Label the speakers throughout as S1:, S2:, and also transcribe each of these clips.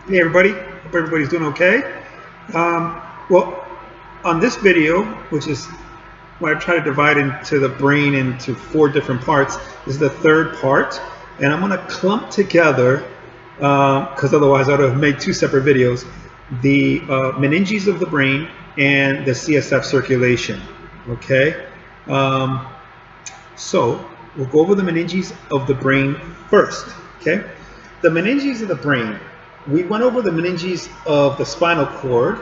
S1: Hey everybody, hope everybody's doing okay. Well, on this video, which is where I try to divide into the brain into 4 different parts, this is the 3rd part, and I'm going to clump together, because otherwise I would have made 2 separate videos, the meninges of the brain and the CSF circulation. Okay, so we'll go over the meninges of the brain first. Okay, the meninges of the brain. We went over the meninges of the spinal cord,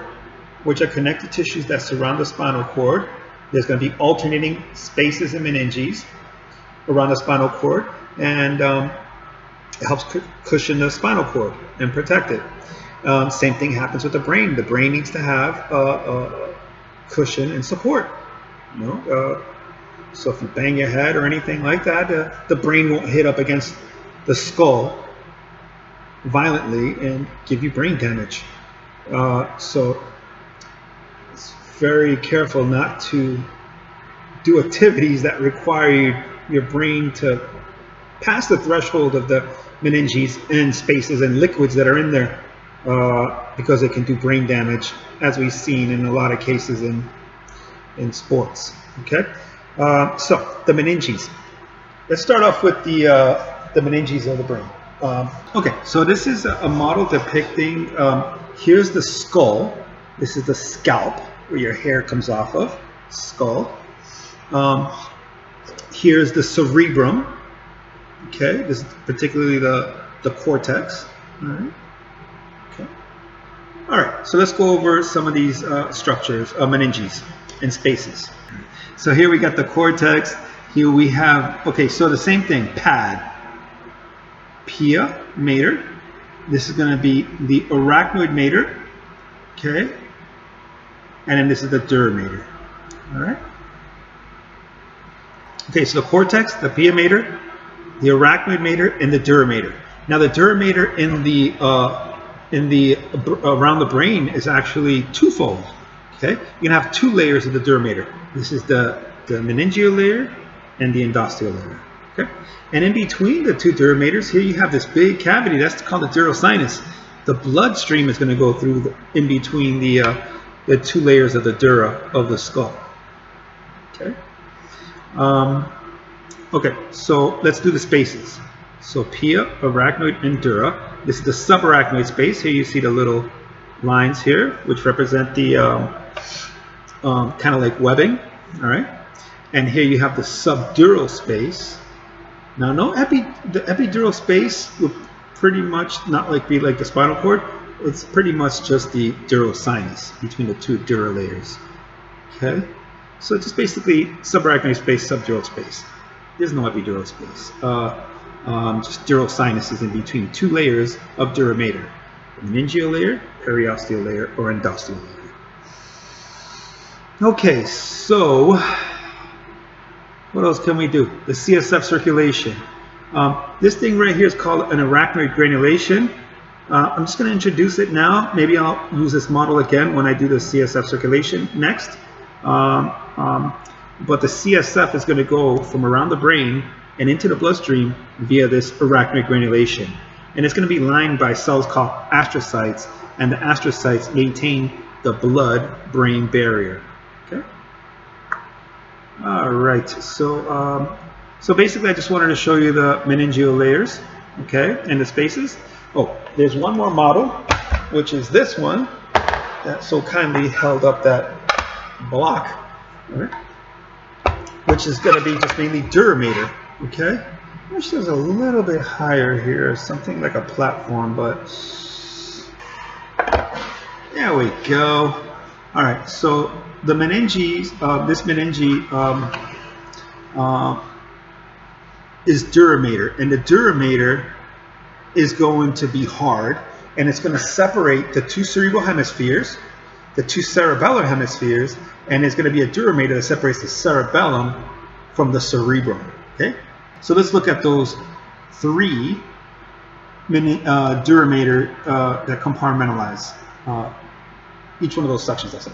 S1: which are connective tissues that surround the spinal cord. There's going to be alternating spaces and meninges around the spinal cord, and it helps cushion the spinal cord and protect it. Same thing happens with the brain. The brain needs to have a cushion and support. You know, so if you bang your head or anything like that, the brain won't hit up against the skull violently and give you brain damage. So it's very careful not to do activities that require your brain to pass the threshold of the meninges and spaces and liquids that are in there, because it can do brain damage, as we've seen in a lot of cases in sports. Okay, so the meninges. Let's start off with the meninges of the brain. Okay, so this is a model depicting, here's the skull, this is the scalp, where your hair comes off of, skull. Here's the cerebrum, okay, this is particularly the cortex. Alright, okay. Alright, so let's go over some of these structures, meninges and spaces. So here we got the cortex, here we have, okay, so the same thing, pad. Pia mater. This is going to be the Arachnoid Mater, okay, and then this is the Dura mater. All right. Okay, so the cortex, the Pia mater, the Arachnoid Mater, and the Dura mater. Now the Dura mater in the around the brain is actually twofold. Okay, you can have 2 layers of the Dura mater. This is the meningeal layer and the endosteal layer. Okay. And in between the 2 dura maters, here you have this big cavity. That's called the Dural Sinus. The bloodstream is going to go through in between the 2 layers of the dura of the skull. Okay. Okay. So let's do the spaces. So pia, arachnoid, and dura. This is the subarachnoid space. Here you see the little lines here, which represent the kind of like webbing. All right. And here you have the subdural space. Now, the epidural space would pretty much not be like the spinal cord. It's pretty much just the dural sinus between the 2 dura layers. Okay, so just basically subarachnoid space, subdural space. There's no epidural space. Just dural sinuses in between 2 layers of dura mater: the meningeal layer, periosteal layer, or endosteal layer. Okay, so what else can we do? The CSF circulation. This thing right here is called an Arachnoid Granulation. I'm just going to introduce it now. Maybe I'll use this model again when I do the CSF circulation next. But the CSF is going to go from around the brain and into the bloodstream via this Arachnoid Granulation. And it's going to be lined by cells called astrocytes, and the astrocytes maintain the blood-brain barrier. Okay. All right, so basically I just wanted to show you the meningeal layers, okay, and the spaces. Oh, there's one more model, which is this one that so kindly held up that block, all right, which is going to be just mainly Dura mater, okay. I wish there was a little bit higher here, something like a platform, but there we go. All right, so the meninges, this meninge is Dura mater, and the Dura mater is going to be hard, and it's going to separate the 2 cerebral hemispheres, the 2 cerebellar hemispheres, and it's going to be a Dura mater that separates the cerebellum from the cerebrum. Okay, so let's look at those 3 Dura mater that compartmentalize each one of those sections. That's it.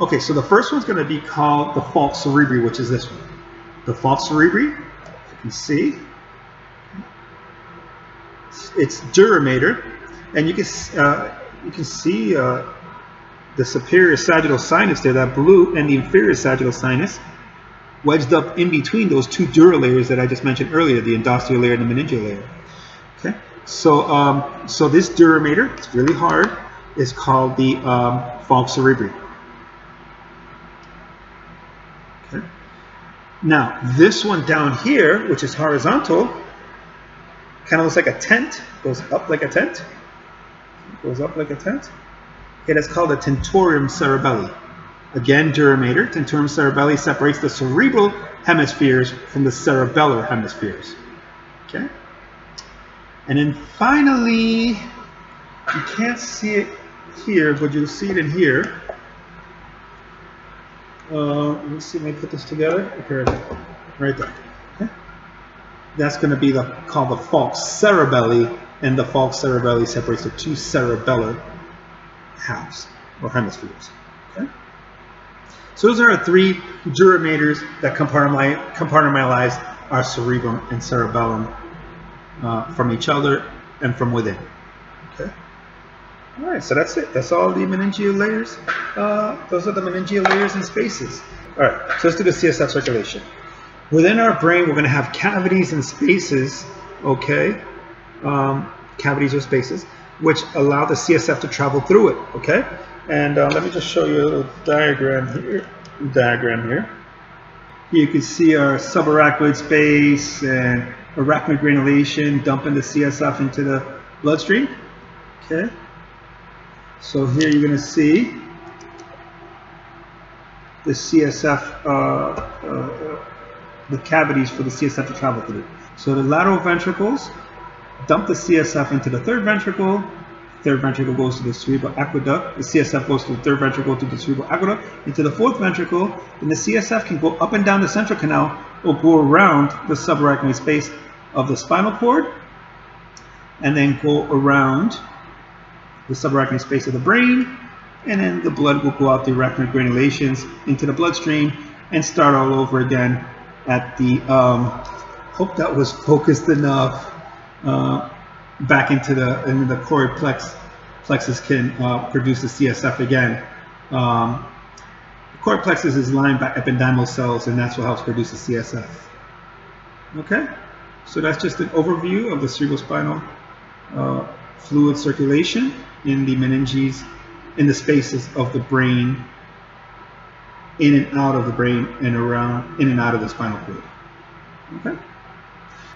S1: Okay, so the first one's going to be called the Falx Cerebri, which is this one. The Falx Cerebri, if you can see, it's Dura mater, And you can see the superior sagittal sinus there, that blue, and the inferior sagittal sinus wedged up in between those two dura layers that I just mentioned earlier, the endosteal layer and the meningeal layer. Okay, so this dura mater, it's really hard, is called the Falx Cerebri. Okay. Now this one down here, which is horizontal, kind of looks like a tent, goes up like a tent, goes up like a tent. Okay, that's called the Tentorium Cerebelli. Again, dura mater. Tentorium Cerebelli separates the cerebral hemispheres from the cerebellar hemispheres. Okay. And then finally, you can't see it here, but you'll see it in here. Let me see if I put this together. Okay, right there. Okay. That's going to be called the Falx Cerebelli, and the Falx Cerebelli separates the two cerebellar halves or hemispheres. Okay. So those are our three dura maters that compartmentalize our cerebrum and cerebellum from each other and from within. Okay. All right, so that's it. That's all the meningeal layers. Those are the meningeal layers and spaces. All right, so let's do the CSF circulation. Within our brain, we're going to have cavities and spaces, okay? Cavities or spaces, which allow the CSF to travel through it, okay? And let me just show you a little diagram here. Here you can see our subarachnoid space and arachnoid granulation dumping the CSF into the bloodstream, okay? So here you're going to see the CSF, the cavities for the CSF to travel through. So the lateral ventricles dump the CSF into the third ventricle. Third ventricle goes to the cerebral aqueduct. The CSF goes to the third ventricle to the cerebral aqueduct into the fourth ventricle. And the CSF can go up and down the central canal or go around the subarachnoid space of the spinal cord and then go around the subarachnoid space of the brain, and then the blood will go out the arachnoid granulations into the bloodstream and start all over again at the, hope that was focused enough, back into the choroid plexus can produce the CSF again. The choroid plexus is lined by ependymal cells, and that's what helps produce the CSF. Okay, so that's just an overview of the cerebrospinal fluid circulation in the meninges, in the spaces of the brain, in and out of the brain, and around, in and out of the spinal cord. Okay.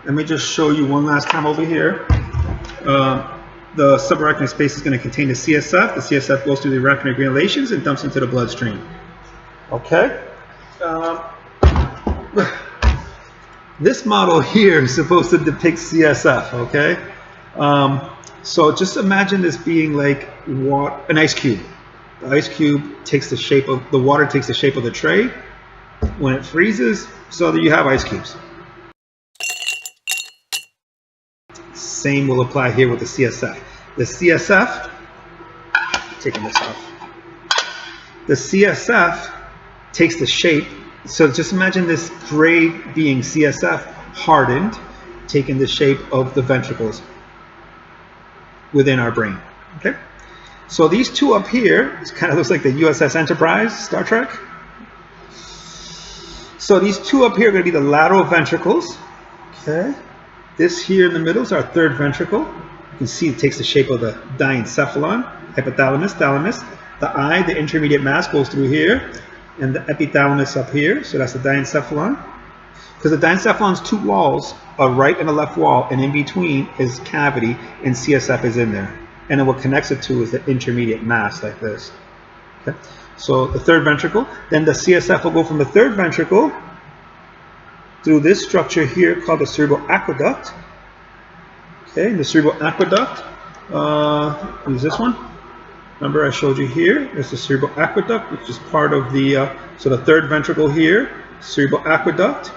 S1: Let me just show you one last time over here. The subarachnoid space is going to contain the CSF. The CSF goes through the arachnoid granulations and dumps into the bloodstream. Okay. This model here is supposed to depict CSF. Okay. So just imagine this being like an ice cube. The ice cube takes the shape of the water, takes the shape of the tray when it freezes, so that you have ice cubes. Same will apply here with the CSF. The CSF, taking this off. The CSF takes the shape. So just imagine this gray being CSF hardened, taking the shape of the ventricles within our brain. Okay. So these two up here, it kind of looks like the USS Enterprise, Star Trek. So these two up here are going to be the lateral ventricles. Okay. This here in the middle is our third ventricle. You can see it takes the shape of the diencephalon, hypothalamus, thalamus. The eye, the intermediate mass, goes through here, and the epithalamus up here. So that's the diencephalon. Because the diencephalon's two walls, a right and a left wall, and in between is cavity, and CSF is in there. And then what connects it to is the intermediate mass, like this. Okay. So the third ventricle, then the CSF will go from the third ventricle through this structure here called the Cerebral Aqueduct. Okay, the Cerebral Aqueduct is this one. Remember I showed you here, there's the Cerebral Aqueduct, which is part of the, so the third ventricle here, Cerebral Aqueduct,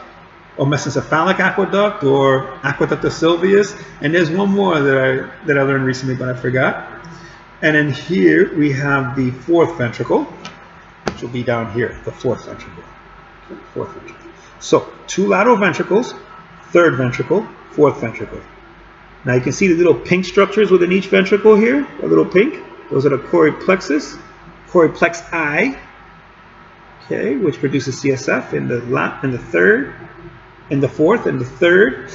S1: or mesencephalic aqueduct, or aqueduct of Sylvius, and there's one more that I learned recently, but I forgot. And then here we have the fourth ventricle, which will be down here, the fourth ventricle. Okay, fourth ventricle. So two lateral ventricles, third ventricle, fourth ventricle. Now you can see the little pink structures within each ventricle here, a little pink. Those are the choroid plexus, choroid plexi, okay, which produces CSF in the third, in the fourth, and the third.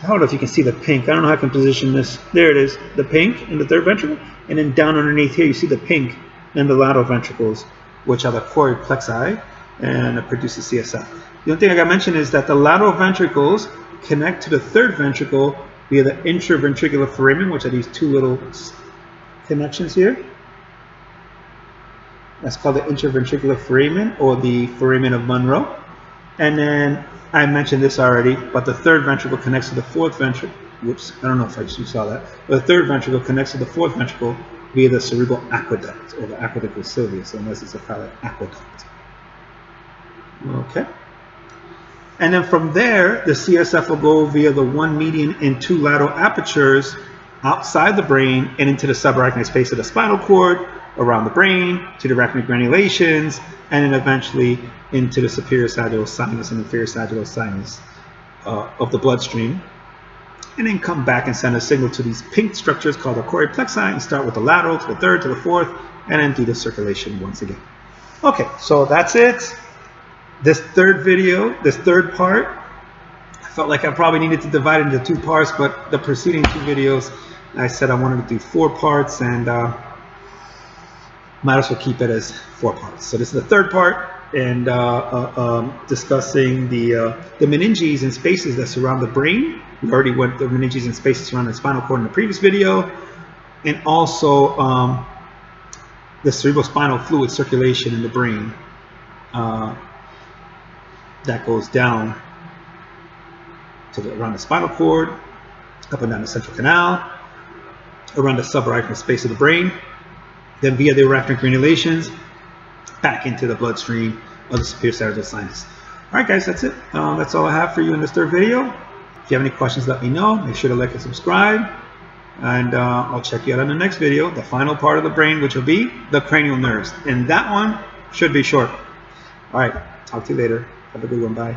S1: I don't know if you can see the pink. I don't know how I can position this. There it is, the pink in the third ventricle, and then down underneath here you see the pink in the lateral ventricles, which are the choroid plexi, and it produces CSF. The only thing I got to mention is that the lateral ventricles connect to the third ventricle via the interventricular foramen, which are these two little connections here. That's called the interventricular foramen, or the Foramen of Monro. And then I mentioned this already, but the third ventricle connects to the fourth ventricle. Whoops, I don't know if you saw that. But the third ventricle connects to the fourth ventricle via the Cerebral Aqueduct, or the Aqueduct of Sylvius, so unless it's a Falx Aqueduct. Okay. And then from there, the CSF will go via the one median and two lateral apertures outside the brain and into the subarachnoid space of the spinal cord, around the brain, to the arachnoid granulations, and then eventually into the superior sagittal sinus and inferior sagittal sinus of the bloodstream. And then come back and send a signal to these pink structures called the choroid plexi, and start with the lateral to the third to the fourth, and then do the circulation once again. Okay, so that's it. This third video, this third part, I felt like I probably needed to divide it into two parts, but the preceding two videos, I said I wanted to do 4 parts, and might as well keep it as 4 parts. So this is the third part, and discussing the meninges and spaces that surround the brain. We already went the meninges and spaces surrounding the spinal cord in the previous video, and also the cerebrospinal fluid circulation in the brain that goes down to around the spinal cord, up and down the central canal, around the subarachnoid space of the brain, then via the arachnoid granulations back into the bloodstream of the superior sagittal sinus. All right, guys, that's it. That's all I have for you in this third video. If you have any questions, let me know. Make sure to like and subscribe, and I'll check you out on the next video, the final part of the brain, which will be the cranial nerves, and that one should be short. All right, talk to you later. Have a good one. Bye.